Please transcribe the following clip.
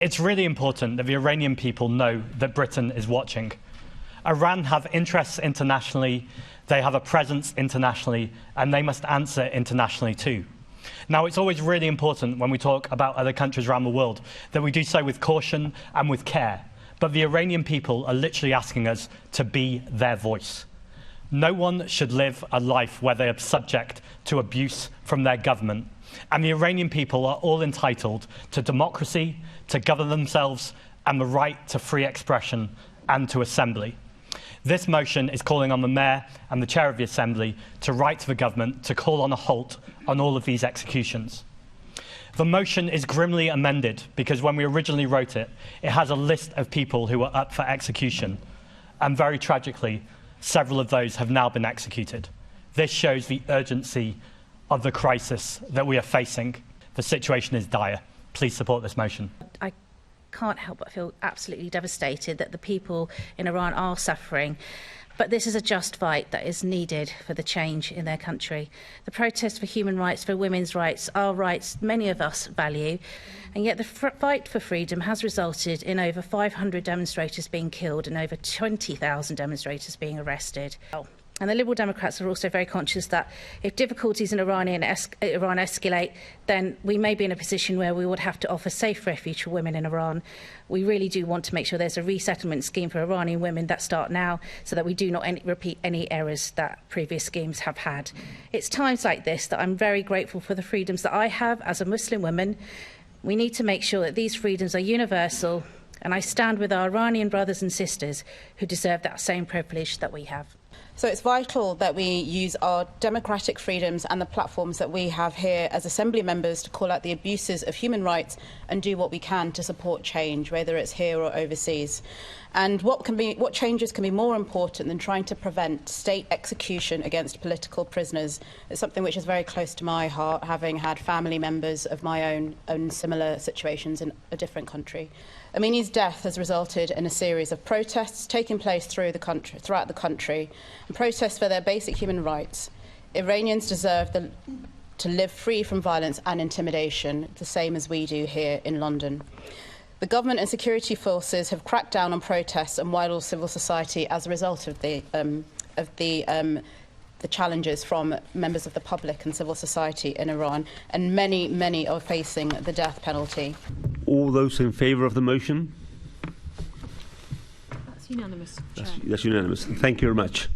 It's really important that the Iranian people know that Britain is watching. Iran have interests internationally, they have a presence internationally, and they must answer internationally too. Now, it's always really important when we talk about other countries around the world that we do so with caution and with care. But the Iranian people are literally asking us to be their voice. No one should live a life where they are subject to abuse from their government. And the Iranian people are all entitled to democracy, to govern themselves, and the right to free expression and to assembly. This motion is calling on the Mayor and the Chair of the Assembly to write to the government to call on a halt on all of these executions. The motion is grimly amended because when we originally wrote it, it has a list of people who are up for execution. And very tragically, several of those have now been executed. This shows the urgency of the crisis that we are facing. The situation is dire. Please support this motion. I can't help but feel absolutely devastated that the people in Iran are suffering. But this is a just fight that is needed for the change in their country. The protests for human rights, for women's rights, are rights many of us value. And yet the fight for freedom has resulted in over 500 demonstrators being killed and over 20,000 demonstrators being arrested. And the Liberal Democrats are also very conscious that if difficulties in Iran escalate, then we may be in a position where we would have to offer safe refuge for women in Iran. We really do want to make sure there's a resettlement scheme for Iranian women that start now so that we do not repeat any errors that previous schemes have had. It's times like this that I'm very grateful for the freedoms that I have as a Muslim woman. We need to make sure that these freedoms are universal, and I stand with our Iranian brothers and sisters who deserve that same privilege that we have. So it's vital that we use our democratic freedoms and the platforms that we have here as Assembly members to call out the abuses of human rights and do what we can to support change, whether it's here or overseas. And what changes can be more important than trying to prevent state execution against political prisoners? It's something which is very close to my heart, having had family members of my own similar situations in a different country. Amini's death has resulted in a series of protests taking place throughout the country, and protests for their basic human rights. Iranians deserve to live free from violence and intimidation, the same as we do here in London. The government and security forces have cracked down on protests and wider civil society as a result of the challenges from members of the public and civil society in Iran, and many are facing the death penalty. All those in favour of the motion? That's unanimous. That's unanimous. Thank you very much.